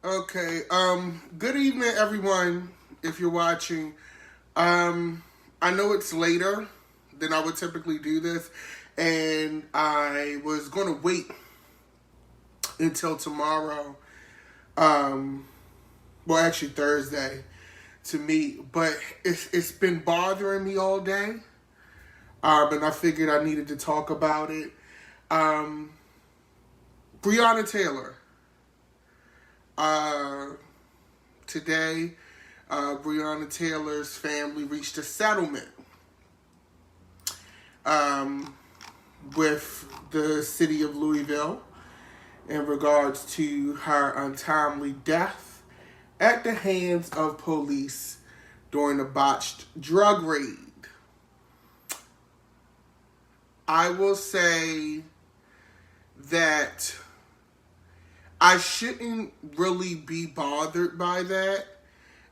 Okay. Good evening, everyone. If you're watching, I know it's later than I would typically do this, and I was going to wait until tomorrow. Um, well, actually Thursday to meet, but it's been bothering me all day. And I figured I needed to talk about it. Um, Breonna Taylor. Uh, Today, Breonna Taylor's family reached a settlement um, with the city of Louisville in regards to her untimely death at the hands of police during a botched drug raid. I will say that I shouldn't really be bothered by that.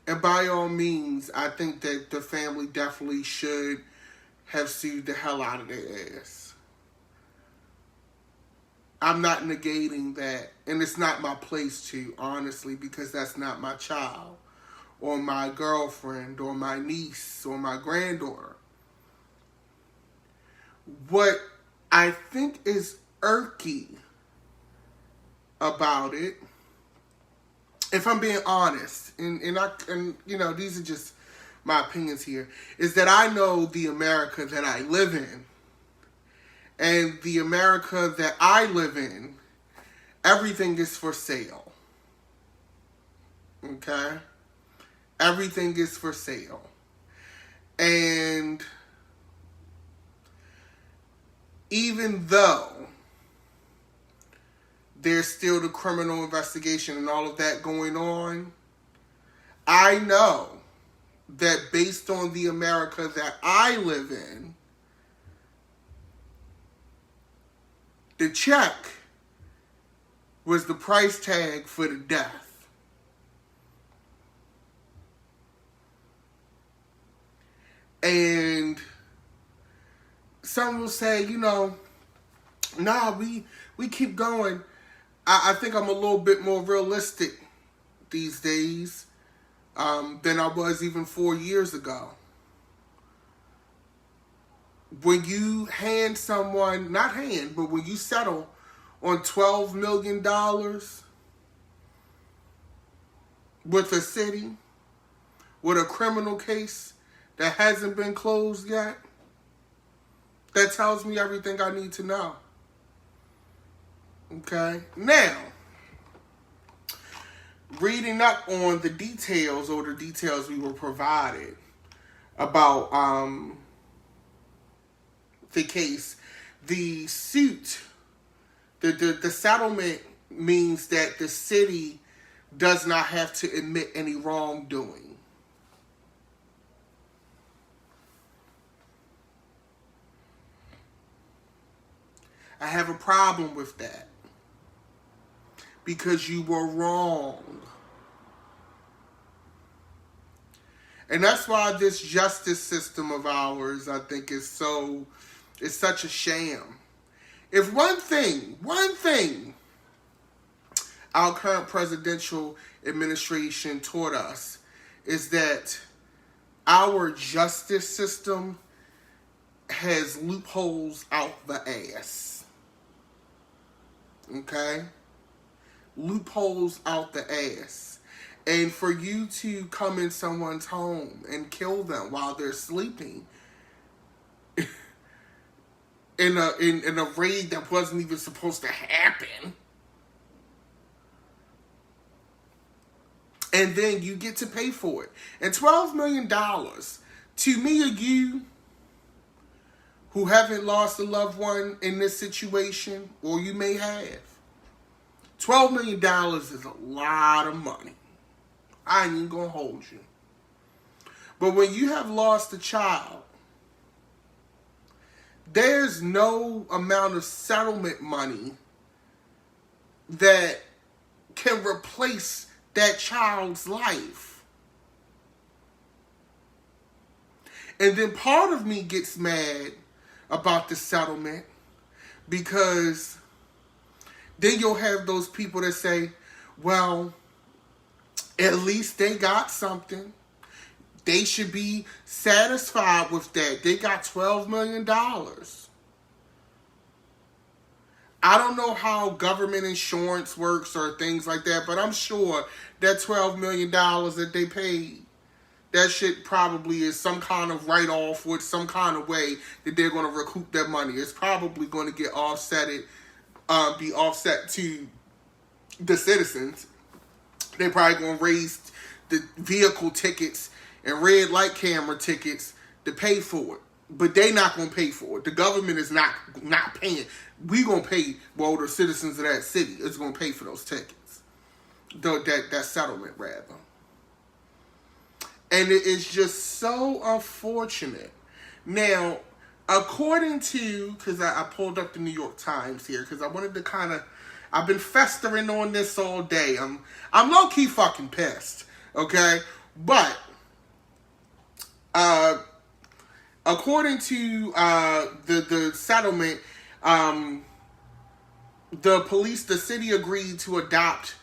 And by all means, I think that the family definitely should have sued the hell out of their ass. I'm not negating that. And it's not my place to, honestly, because that's not my child, or my girlfriend, or my niece, or my granddaughter. What I think is irky about it, if I'm being honest, and these are just my opinions here, is that I know the America that I live in. And the America that I live in, everything is for sale. Okay? Everything is for sale. And even though there's still the criminal investigation and all of that going on, I know that based on the America that I live in, the check was the price tag for the death. And some will say, nah, we keep going. I think I'm a little bit more realistic these days than I was even 4 years ago. When you hand someone, not hand, but when you settle on $12 million with a city, with a criminal case that hasn't been closed yet, that tells me everything I need to know. Okay? Now, reading up on the details we were provided about the case, the suit, the settlement means that the city does not have to admit any wrongdoing. I have a problem with that because you were wrong. And that's why this justice system of ours, I think, is such a sham. If one thing our current presidential administration taught us is that our justice system has loopholes out the ass. Okay? Loopholes out the ass. And for you to come in someone's home and kill them while they're sleeping in a raid that wasn't even supposed to happen, and then you get to pay for it. And $12 million, to me or you, who haven't lost a loved one in this situation, or you may have, $12 million is a lot of money. I ain't even gonna hold you. But when you have lost a child, there's no amount of settlement money that can replace that child's life. And then part of me gets mad about the settlement because then you'll have those people that say, well, At least they got something. They should be satisfied with that. They got $12 million. I don't know how government insurance works or things like that, but I'm sure that $12 million that they paid, that shit probably is some kind of write-off with some kind of way that they're going to recoup their money. It's probably going to get be offset to the citizens. They're probably going to raise the vehicle tickets and red light camera tickets to pay for it. But they not going to pay for it. The government is not paying. We going to pay, well, the citizens of that city is going to pay for those tickets. That settlement, rather. And it is just so unfortunate. Now, according to, because I pulled up the New York Times here, because I wanted to kind of, I've been festering on this all day. I'm low-key fucking pissed, okay? But, according to the settlement, the city agreed to adopt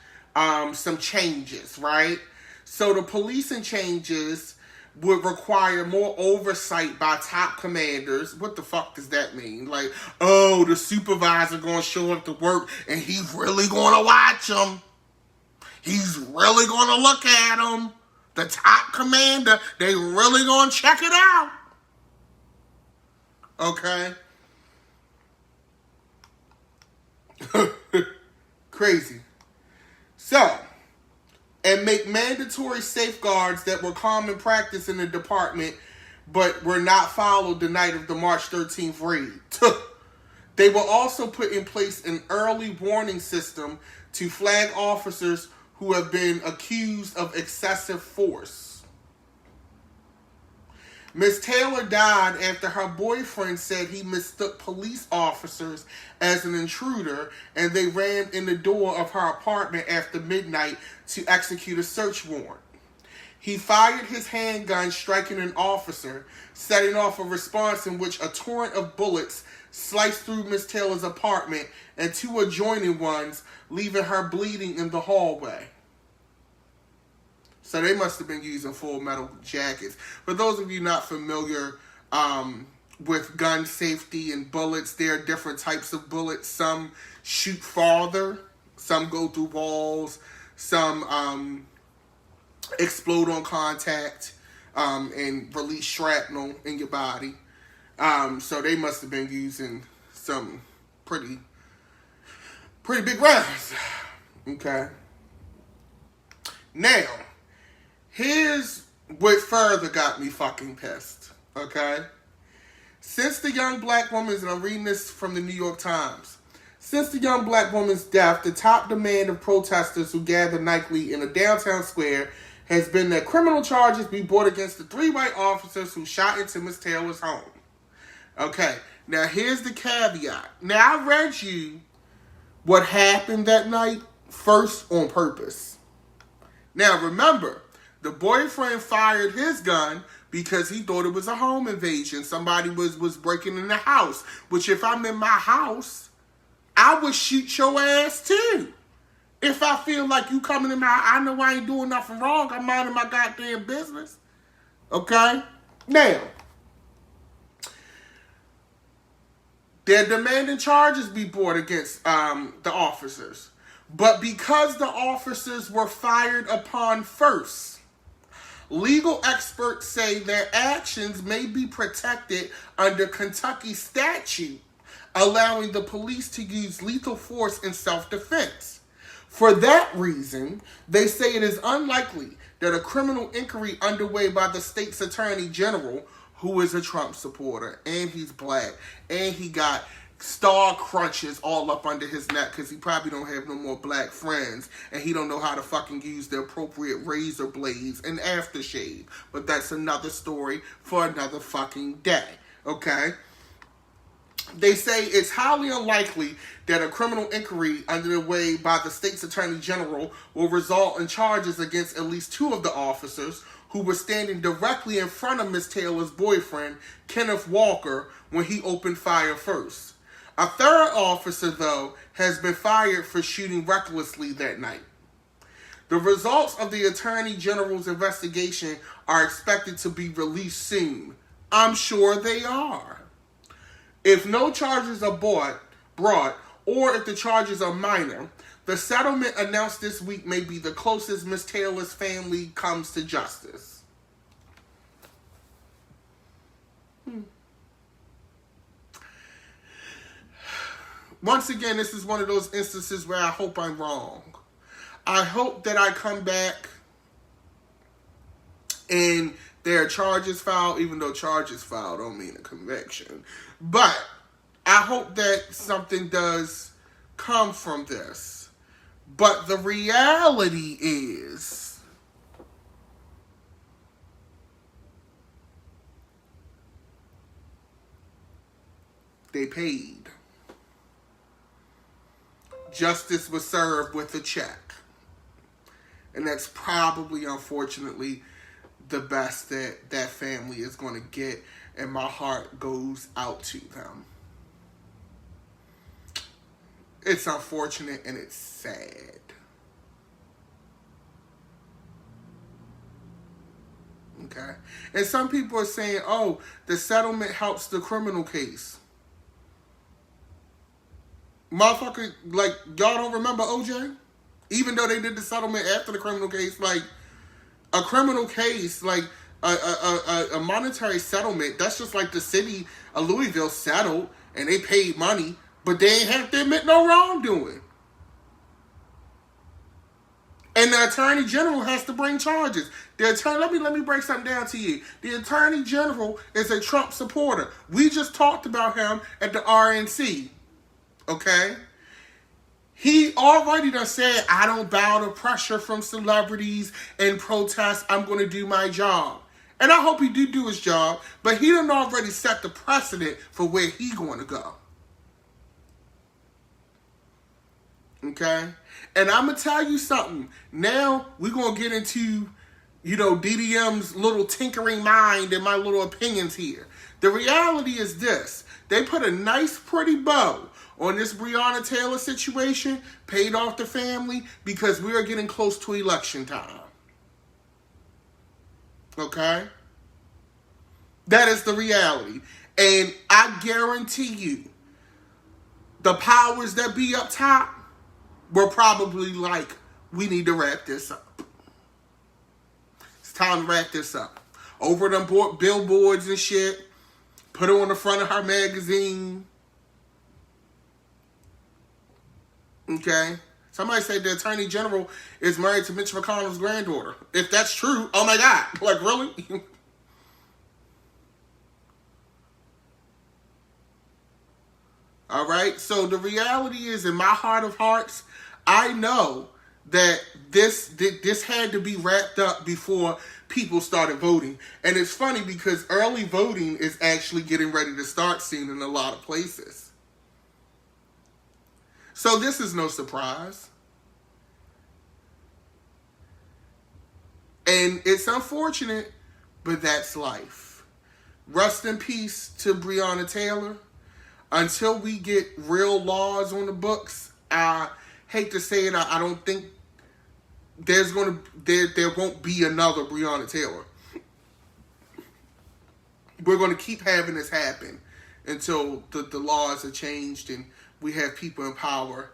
some changes, right? So the policing changes would require more oversight by top commanders. What the fuck does that mean? Like, oh, the supervisor gonna show up to work and he's really gonna watch them. He's really gonna look at them. The top commander, they really gonna check it out. Okay? Crazy. So, and make mandatory safeguards that were common practice in the department but were not followed the night of the March 13th raid. They will also put in place an early warning system to flag officers who have been accused of excessive force. Ms. Taylor died after her boyfriend said he mistook police officers as an intruder and they ran in the door of her apartment after midnight to execute a search warrant. He fired his handgun, striking an officer, setting off a response in which a torrent of bullets sliced through Ms. Taylor's apartment and two adjoining ones, leaving her bleeding in the hallway. So they must have been using full metal jackets. For those of you not familiar with gun safety and bullets, there are different types of bullets. Some shoot farther, some go through walls, some explode on contact and release shrapnel in your body. So they must have been using some pretty big rounds. Okay. Now, here's what further got me fucking pissed, okay? Since the young black woman's, and I'm reading this from the New York Times, since the young black woman's death, the top demand of protesters who gather nightly in a downtown square has been that criminal charges be brought against the 3 white officers who shot into Miss Taylor's home. Okay, now here's the caveat. Now, I read you what happened that night first on purpose. Now, remember, the boyfriend fired his gun because he thought it was a home invasion. Somebody was breaking in the house. Which, if I'm in my house, I would shoot your ass too. If I feel like you coming in my, I know I ain't doing nothing wrong. I'm minding my goddamn business. Okay? Now, they're demanding charges be brought against the officers. But because the officers were fired upon first, legal experts say their actions may be protected under Kentucky statute, allowing the police to use lethal force in self-defense. For that reason, they say it is unlikely that a criminal inquiry underway by the state's attorney general, who is a Trump supporter, and he's black, and he got star crunches all up under his neck because he probably don't have no more black friends and he don't know how to fucking use the appropriate razor blades and aftershave. But that's another story for another fucking day, okay? They say it's highly unlikely that a criminal inquiry underway by the state's attorney general will result in charges against at least 2 of the officers who were standing directly in front of Miss Taylor's boyfriend, Kenneth Walker, when he opened fire first. A third officer, though, has been fired for shooting recklessly that night. The results of the Attorney General's investigation are expected to be released soon. I'm sure they are. If no charges are brought, or if the charges are minor, the settlement announced this week may be the closest Miss Taylor's family comes to justice. Once again, this is one of those instances where I hope I'm wrong. I hope that I come back and there are charges filed, even though charges filed don't mean a conviction. But I hope that something does come from this. But the reality is, they paid. Justice was served with a check. And that's probably, unfortunately, the best that that family is going to get. And my heart goes out to them. It's unfortunate and it's sad. Okay? And some people are saying, oh, the settlement helps the criminal case. Motherfucker, like, y'all don't remember OJ? Even though they did the settlement after the criminal case, like, a criminal case, like, a monetary settlement, that's just like the city of Louisville settled and they paid money, but they ain't have to admit no wrongdoing. And the Attorney General has to bring charges. The attorney, let me break something down to you. The Attorney General is a Trump supporter. We just talked about him at the RNC. Okay? He already done said, I don't bow to pressure from celebrities and protests. I'm going to do my job. And I hope he do his job, but he done already set the precedent for where he going to go. Okay? And I'm going to tell you something. Now, we're going to get into, DDM's little tinkering mind and my little opinions here. The reality is this. They put a nice, pretty bow on this Breonna Taylor situation, paid off the family because we are getting close to election time. Okay? That is the reality. And I guarantee you, the powers that be up top were probably like, we need to wrap this up. It's time to wrap this up. Over them billboards and shit. Put it on the front of her magazine. Okay? Somebody said the Attorney General is married to Mitch McConnell's granddaughter. If that's true, oh my God. Like, really? All right? So the reality is, in my heart of hearts, I know that this had to be wrapped up before people started voting. And it's funny because early voting is actually getting ready to start soon in a lot of places. So this is no surprise. And it's unfortunate, but that's life. Rest in peace to Breonna Taylor. Until we get real laws on the books, I hate to say it, I don't think there won't be another Breonna Taylor. We're going to keep having this happen until the laws are changed and we have people in power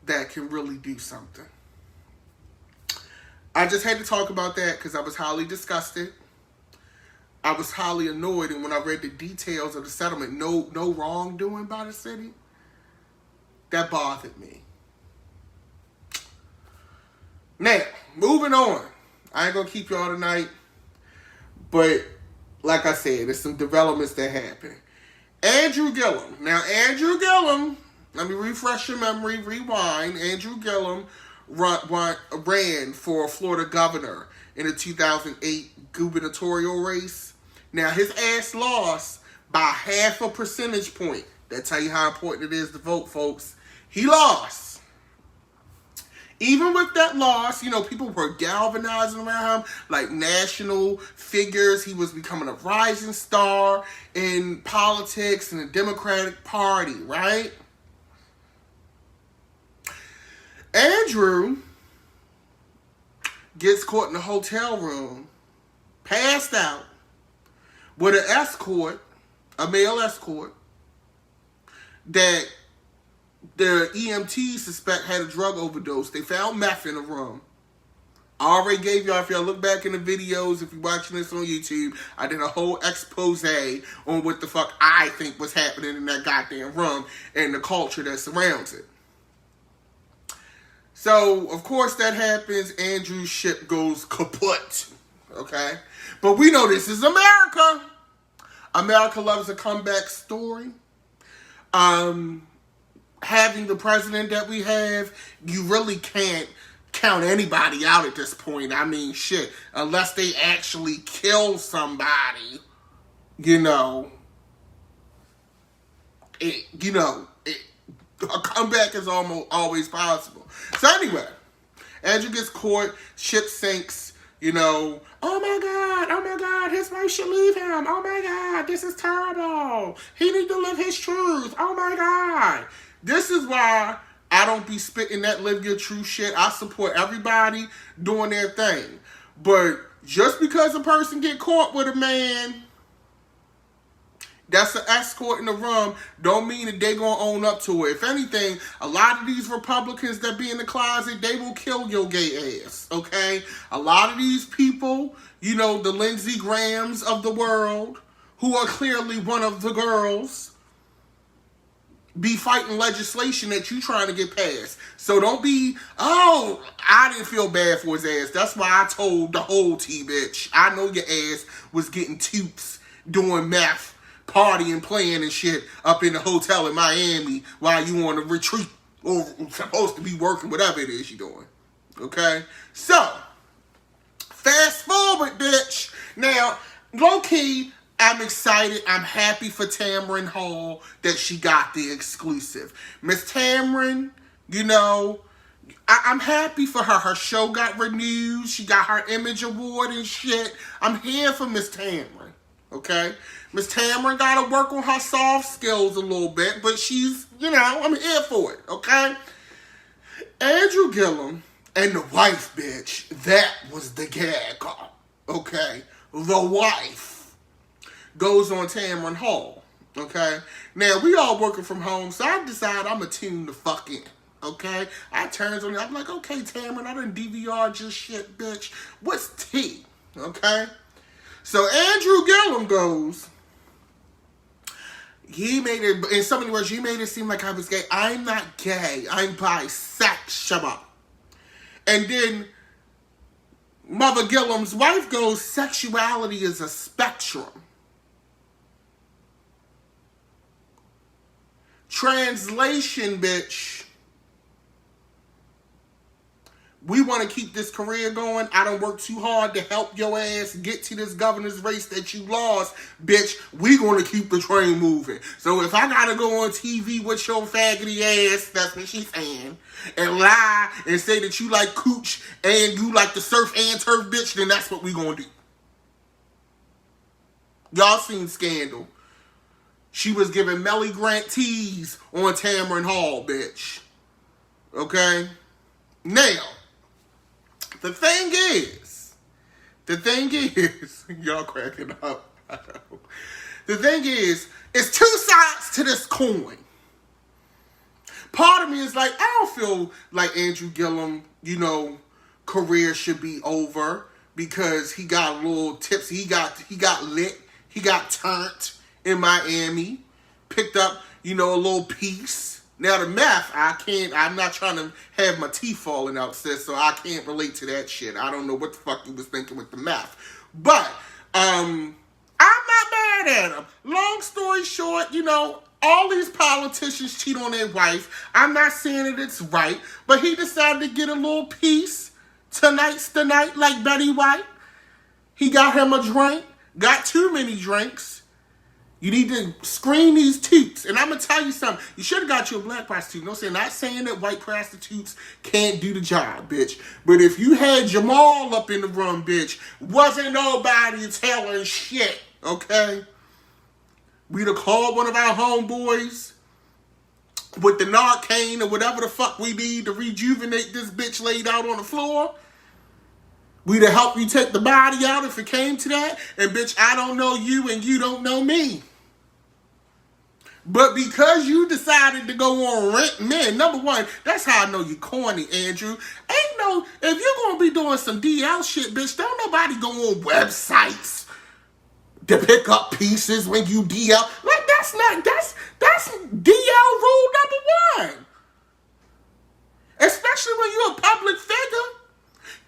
that can really do something. I just had to talk about that because I was highly disgusted. I was highly annoyed, and when I read the details of the settlement, no wrongdoing by the city, that bothered me. Now, moving on. I ain't gonna keep y'all tonight, but like I said, there's some developments that happened. Andrew Gillum. Now, Andrew Gillum, let me refresh your memory, rewind. Andrew Gillum ran for Florida governor in the 2008 gubernatorial race. Now, his ass lost by 0.5 percentage point. That tell you how important it is to vote, folks. He lost. Even with that loss, people were galvanizing around him like national figures. He was becoming a rising star in politics and the Democratic Party, right? Andrew gets caught in the hotel room, passed out, with an escort, a male escort, that the EMT suspect had a drug overdose. They found meth in the room. I already gave y'all, if y'all look back in the videos, if you're watching this on YouTube, I did a whole expose on what the fuck I think was happening in that goddamn room and the culture that surrounds it. So, of course, that happens. Andrew's ship goes kaput. Okay? But we know this is America. America loves a comeback story. Having the president that we have, you really can't count anybody out at this point. I mean, shit. Unless they actually kill somebody, a comeback is almost always possible. So anyway, Andrew gets caught, ship sinks, oh my God, his wife should leave him. Oh my God, this is terrible. He need to live his truth. Oh my God. This is why I don't be spitting that live your truth shit. I support everybody doing their thing. But just because a person get caught with a man that's an escort in the room, don't mean that they gonna own up to it. If anything, a lot of these Republicans that be in the closet, they will kill your gay ass, okay? A lot of these people, the Lindsey Grahams of the world, who are clearly one of the girls, be fighting legislation that you trying to get passed. So don't be, I didn't feel bad for his ass. That's why I told the whole tea, bitch. I know your ass was getting toots, doing meth, partying, playing and shit up in the hotel in Miami while you on a retreat or supposed to be working, whatever it is you're doing. Okay? So, fast forward, bitch. Now, low-key, I'm excited. I'm happy for Tamron Hall that she got the exclusive. Miss Tamron, I'm happy for her. Her show got renewed. She got her Image Award and shit. I'm here for Miss Tamron. Okay? Miss Tamron got to work on her soft skills a little bit, but she's, I'm here for it. Okay? Andrew Gillum and the wife, bitch, that was the gag. Okay? The wife goes on Tamron Hall. Okay? Now, we all working from home, so I decide I'm going to tune the fuck in. Okay? I turns on it. I'm like, okay, Tamron, I done DVR just shit, bitch. What's T? Okay? So Andrew Gillum goes, he made it, in so many words, he made it seem like I was gay. I'm not gay. I'm bisexual. And then Mother Gillum's wife goes, sexuality is a spectrum. Translation, bitch. We want to keep this career going. I done worked too hard to help your ass get to this governor's race that you lost, bitch. We going to keep the train moving. So if I got to go on TV with your faggoty ass, that's what she's saying, and lie and say that you like cooch and you like the surf and turf, bitch, then that's what we going to do. Y'all seen Scandal. She was giving Melly Grant teas on Tamron Hall, bitch. Okay? Now, the thing is, y'all cracking up. The thing is, it's two sides to this coin. Part of me is like, I don't feel like Andrew Gillum, career should be over because he got a little tipsy. He got lit. He got turned in Miami. Picked up, a little piece. Now, the meth, I'm not trying to have my teeth falling out, sis, so I can't relate to that shit. I don't know what the fuck he was thinking with the meth. But, I'm not mad at him. Long story short, all these politicians cheat on their wife. I'm not saying that it's right, but he decided to get a little piece. Tonight's the night, like Betty White. He got him a drink, got too many drinks. You need to screen these toots. And I'm going to tell you something. You should have got you a black prostitute. Not saying that white prostitutes can't do the job, bitch. But if you had Jamal up in the room, bitch, wasn't nobody telling shit, okay? We'd have called one of our homeboys with the Narcan or whatever the fuck we need to rejuvenate this bitch laid out on the floor. We'd have helped you take the body out if it came to that. And bitch, I don't know you and you don't know me. But because you decided to go on rent men, number one, that's how I know you corny, Andrew. Ain't no, if you're going to be doing some DL shit, bitch, don't nobody go on websites to pick up pieces when you DL. Like, that's DL rule number one. Especially when you're a public figure.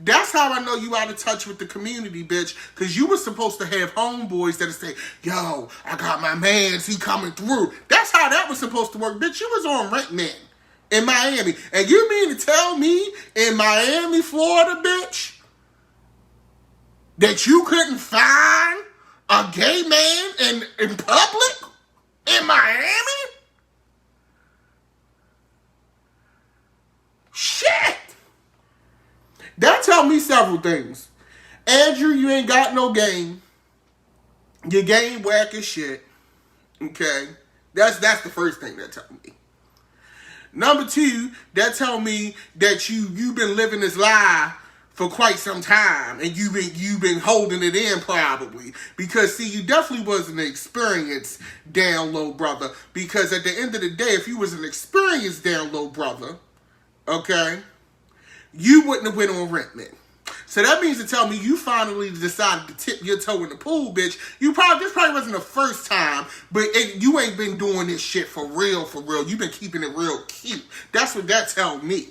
That's how I know you out of touch with the community, bitch. Because you were supposed to have homeboys that say, yo, I got my mans, he coming through. That's how that was supposed to work, bitch. You was on rent men in Miami. And you mean to tell me in Miami, Florida, bitch, that you couldn't find a gay man in public in Miami? Shit! That tell me several things. Andrew, you ain't got no game. Your game whack as shit. Okay? That's the first thing that tell me. Number two, that tell me that you've been living this lie for quite some time, and you've been holding it in probably. Because see, you definitely wasn't an experienced down low brother. Because at the end of the day, if you was an experienced down low brother, okay, you wouldn't have went on rent men. So that means to tell me you finally decided to tip your toe in the pool, bitch. This probably wasn't the first time, but you ain't been doing this shit for real, for real. You've been keeping it real cute. That's what that tell me.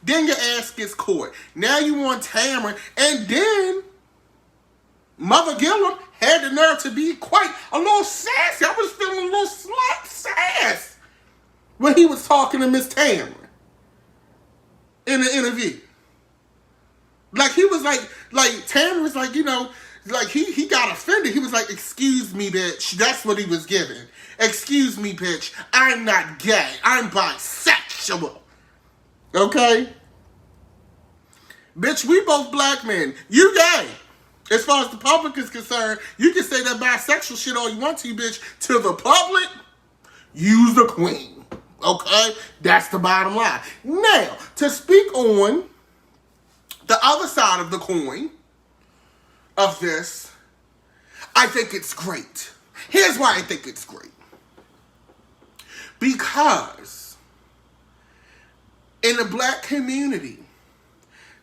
Then your ass gets caught. Now you on Tamron, and then Mother Gillum had the nerve to be quite a little sassy. I was feeling a little slight sass when he was talking to Miss Tamron in the interview. Like, he was like Tamron was like, you know, like he got offended. He was like, excuse me, bitch. That's what he was giving. Excuse me, bitch. I'm not gay. I'm bisexual. Okay? Bitch, we both black men. You gay. As far as the public is concerned, you can say that bisexual shit all you want to, bitch. To the public, you's the queen. Okay? That's the bottom line. Now, to speak on the other side of the coin of this, I think it's great. Here's why I think it's great. Because in the black community,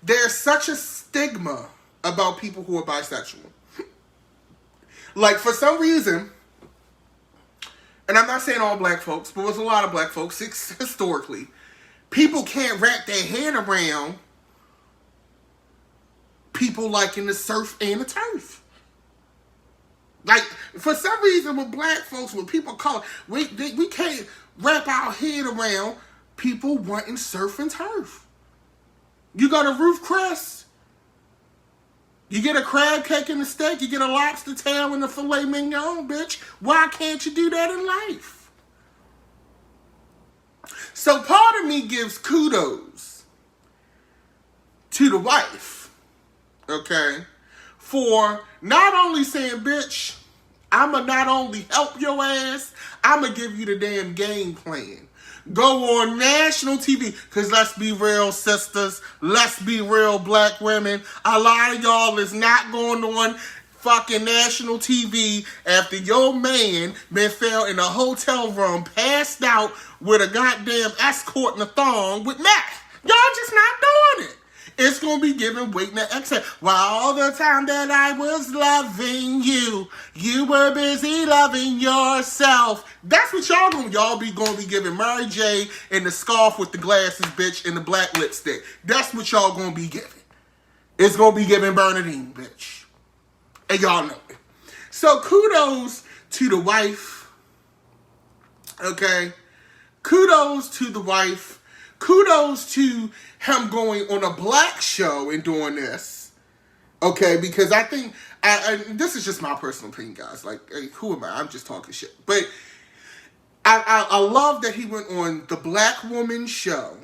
there's such a stigma about people who are bisexual. Like, for some reason, and I'm not saying all black folks, but with a lot of black folks, historically, people can't wrap their head around people liking the surf and the turf. Like, for some reason with black folks, when people call it, we can't wrap our head around people wanting surf and turf. You got a roof crest, you get a crab cake and a steak, you get a lobster tail and a filet mignon, bitch. Why can't you do that in life? So part of me gives kudos to the wife, okay, for not only saying, bitch, I'ma not only help your ass, I'ma give you the damn game plan. Go on national TV, because let's be real, sisters, let's be real, black women, a lot of y'all is not going on fucking national TV after your man been found in a hotel room passed out with a goddamn escort and a thong with meth. Y'all just not doing it. It's going to be given waiting to exhale. While all the time that I was loving you, you were busy loving yourself. That's what y'all be going to be giving Mary J. and the scarf with the glasses, bitch, and the black lipstick. That's what y'all going to be giving. It's going to be giving Bernadine, bitch. And y'all know it. So kudos to the wife. Okay? Kudos to the wife. Kudos to him going on a black show and doing this. Okay, because I think, this is just my personal opinion, guys. Like, hey, who am I? I'm just talking shit. But I love that he went on the black woman show,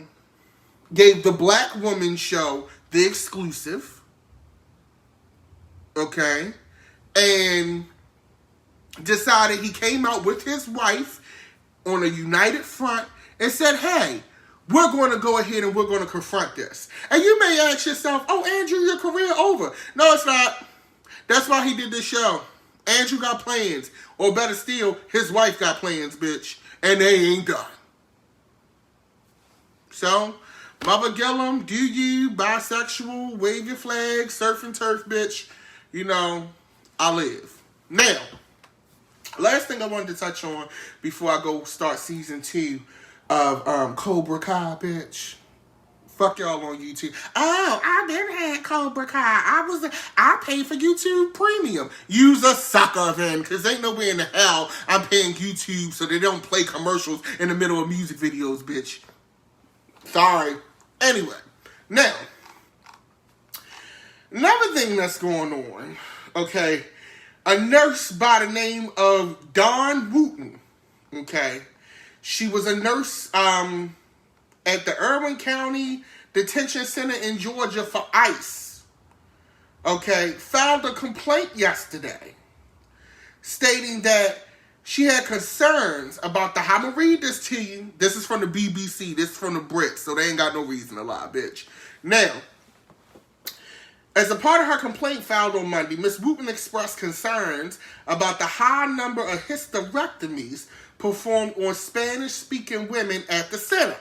gave the black woman show the exclusive. Okay? And decided he came out with his wife on a united front and said, hey, we're going to go ahead and we're going to confront this. And you may ask yourself, oh, Andrew, your career over. No, it's not. That's why he did this show. Andrew got plans. Or better still, his wife got plans, bitch. And they ain't done. So, Mother Gillum, do you, bisexual, wave your flag, surf and turf, bitch. You know, I live. Now, last thing I wanted to touch on before I go start season 2 of Cobra Kai, bitch. Fuck y'all on YouTube. Oh, I never had Cobra Kai. I paid for YouTube Premium. Use a sucker then, because ain't no way in the hell I'm paying YouTube so they don't play commercials in the middle of music videos, bitch. Sorry. Anyway, now, another thing that's going on, okay, a nurse by the name of Dawn Wooten, okay, she was a nurse at the Irwin County Detention Center in Georgia for ICE, okay, filed a complaint yesterday stating that she had concerns about I'm going to read this to you. This is from the BBC. This is from the Brits, so they ain't got no reason to lie, bitch. Now, as a part of her complaint filed on Monday, Ms. Wooten expressed concerns about the high number of hysterectomies performed on Spanish-speaking women at the center.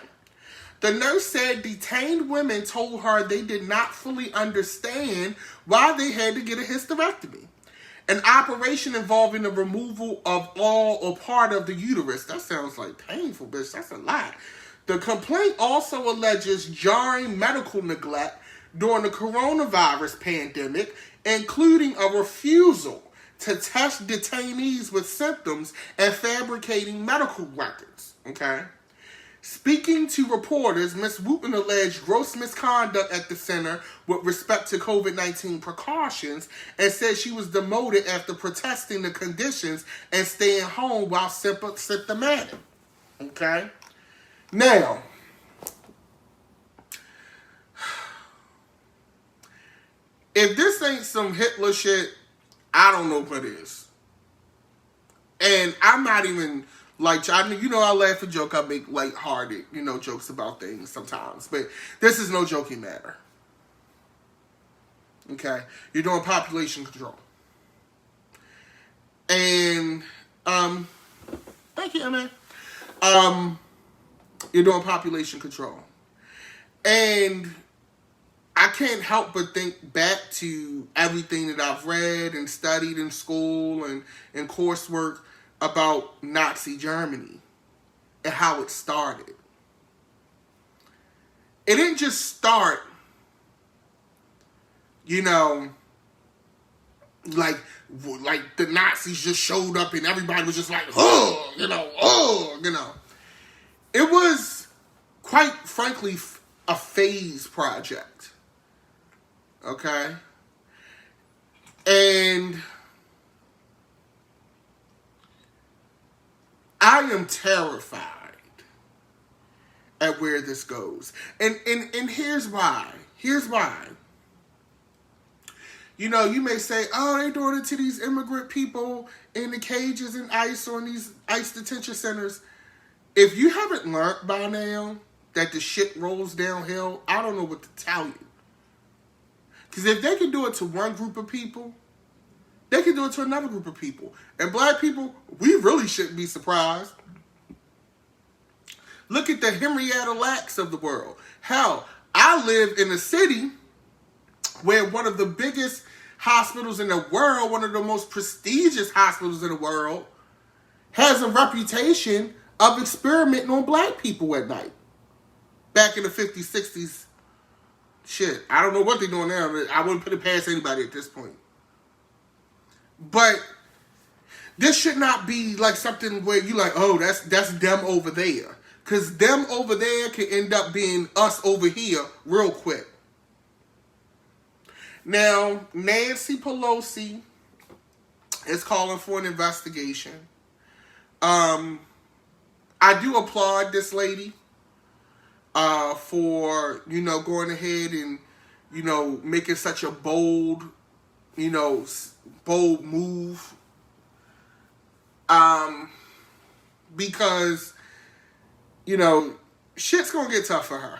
The nurse said detained women told her they did not fully understand why they had to get a hysterectomy, an operation involving the removal of all or part of the uterus. That sounds like painful, bitch. That's a lot. The complaint also alleges jarring medical neglect during the coronavirus pandemic, including a refusal to test detainees with symptoms and fabricating medical records. Okay? Speaking to reporters, Ms. Wooten alleged gross misconduct at the center with respect to COVID-19 precautions and said she was demoted after protesting the conditions and staying home while symptomatic. Okay? Now, if this ain't some Hitler shit, I don't know what is. And I'm not even... Like, I laugh at joke. I make lighthearted, jokes about things sometimes. But this is no joking matter. Okay? You're doing population control. And, thank you, Emma. You're doing population control. And I can't help but think back to everything that I've read and studied in school and in coursework about Nazi Germany and how it started. It didn't just start, like the Nazis just showed up and everybody was just like, It was, quite frankly, a phase project. Okay? And I am terrified at where this goes. And here's why. Here's why. You may say, oh, they're doing it to these immigrant people in the cages in ICE or in these ICE detention centers. If you haven't learned by now that the shit rolls downhill, I don't know what to tell you. Because if they can do it to one group of people, they can do it to another group of people. And black people, we really shouldn't be surprised. Look at the Henrietta Lacks of the world. Hell, I live in a city where one of the biggest hospitals in the world, one of the most prestigious hospitals in the world, has a reputation of experimenting on black people at night. Back in the 50s, 60s. Shit, I don't know what they're doing now. I wouldn't put it past anybody at this point. But this should not be like something where you like, oh, that's them over there. Because them over there can end up being us over here real quick. Now, Nancy Pelosi is calling for an investigation. I do applaud this lady for, going ahead and, making such a bold move. Because, shit's gonna get tough for her.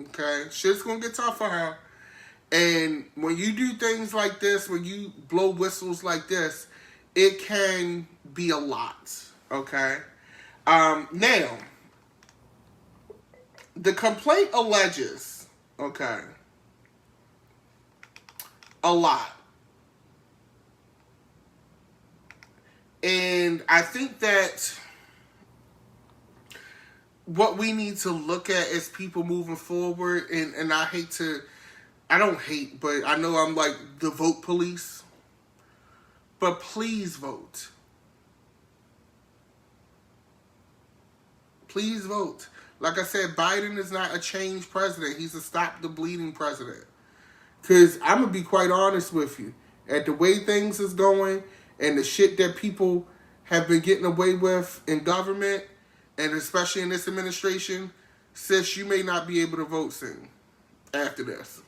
Okay? Shit's gonna get tough for her. And when you do things like this, when you blow whistles like this, it can be a lot. Okay? Now, the complaint alleges, okay, a lot. And I think that what we need to look at as people moving forward, and I don't hate, but I know I'm like the vote police, but please vote. Please vote. Like I said, Biden is not a change president. He's a stop the bleeding president. Because I'm going to be quite honest with you. At the way things is going and the shit that people have been getting away with in government, and especially in this administration, sis, you may not be able to vote soon after this.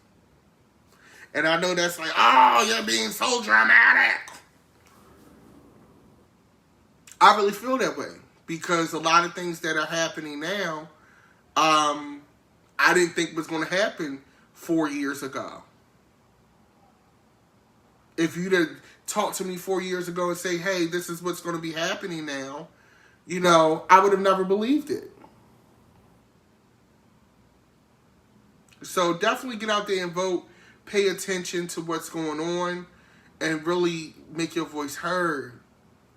And I know that's like, oh, you're being so dramatic. I really feel that way. Because a lot of things that are happening now, I didn't think was going to happen 4 years ago. If you'd have talked to me 4 years ago and say, hey, this is what's going to be happening now, you know, I would have never believed it. So definitely get out there and vote. Pay attention to what's going on and really make your voice heard.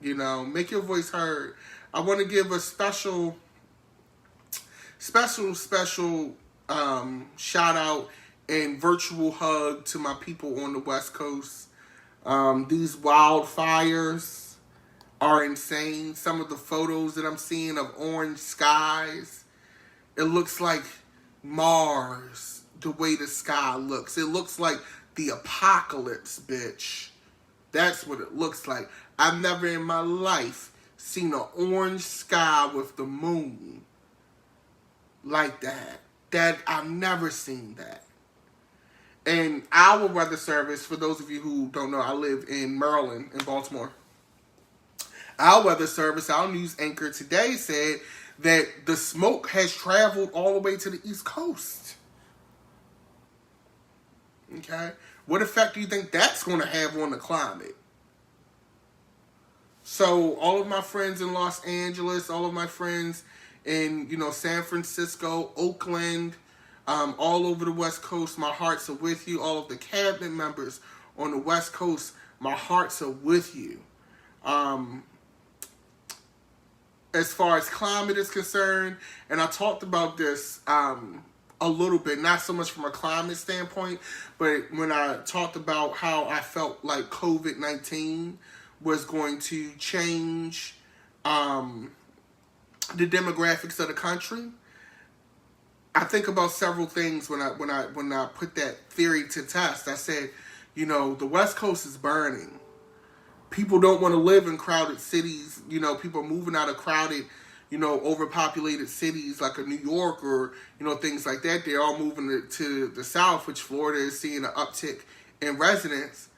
You know, make your voice heard. I want to give a special shout out and virtual hug to my people on the West Coast. These wildfires are insane. Some of the photos that I'm seeing of orange skies, it looks like Mars, the way the sky looks. It looks like the apocalypse, bitch. That's what it looks like. I've never in my life seen an orange sky with the moon like that. I've never seen that. And our weather service, for those of you who don't know, I live in Maryland, in Baltimore. Our weather service, our news anchor today said that the smoke has traveled all the way to the East Coast. Okay? What effect do you think that's going to have on the climate? So all of my friends in Los Angeles, all of my friends in, San Francisco, Oakland, all over the West Coast, my hearts are with you. All of the cabinet members on the West Coast, my hearts are with you. As far as climate is concerned, and I talked about this a little bit, not so much from a climate standpoint, but when I talked about how I felt like COVID-19 was going to change the demographics of the country, I think about several things when I put that theory to test. I said, the West Coast is burning. People don't want to live in crowded cities. People are moving out of crowded, overpopulated cities like a New York or, things like that. They're all moving to the South, which Florida is seeing an uptick in residents.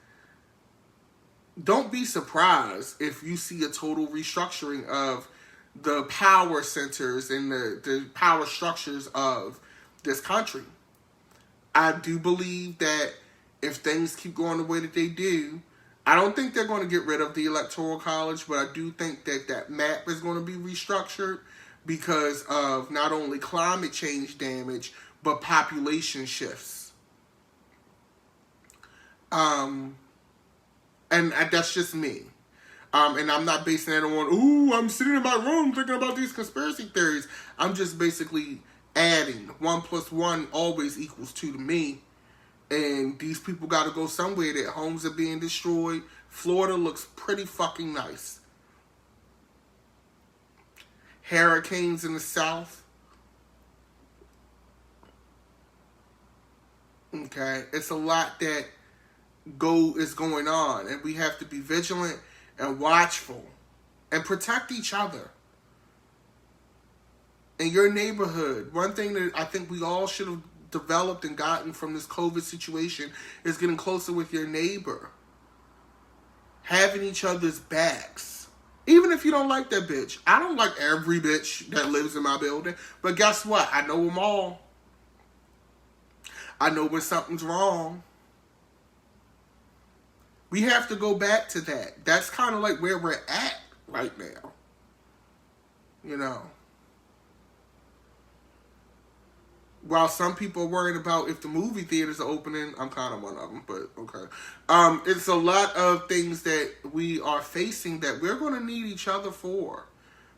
Don't be surprised if you see a total restructuring of the power centers and the power structures of this country. I do believe that if things keep going the way that they do, I don't think they're going to get rid of the Electoral College, but I do think that that map is going to be restructured because of not only climate change damage, but population shifts. And that's just me. And I'm not basing that on, I'm sitting in my room thinking about these conspiracy theories. I'm just basically adding 1 + 1 always equals 2 to me. And these people got to go somewhere. Their homes are being destroyed. Florida looks pretty fucking nice. Hurricanes in the south. Okay, it's a lot that is going on, and we have to be vigilant and watchful and protect each other. In your neighborhood, one thing that I think we all should have developed and gotten from this COVID situation is getting closer with your neighbor. Having each other's backs. Even if you don't like that bitch. I don't like every bitch that lives in my building. But guess what? I know them all. I know when something's wrong. We have to go back to that. That's kind of like where we're at right now. You know. While some people are worried about if the movie theaters are opening, I'm kind of one of them, but okay. It's a lot of things that we are facing that we're going to need each other for.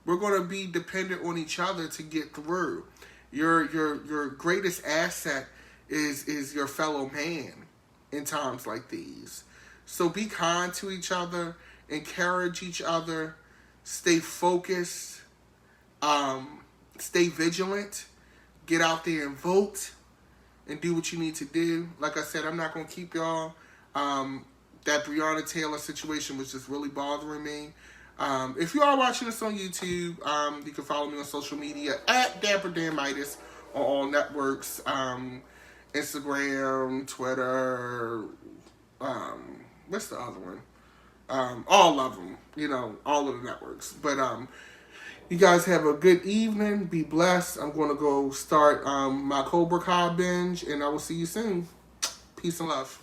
We're going to be dependent on each other to get through. Your greatest asset is your fellow man in times like these. So be kind to each other, encourage each other, stay focused, stay vigilant. Get out there and vote and do what you need to do. Like I said, I'm not going to keep y'all. That Breonna Taylor situation was just really bothering me. If you are watching this on YouTube, you can follow me on social media at Dapper Damitis on all networks. Instagram, Twitter, what's the other one? All of them, you know, all of the networks. But you guys have a good evening. Be blessed. I'm going to go start my Cobra Kai binge, and I will see you soon. Peace and love.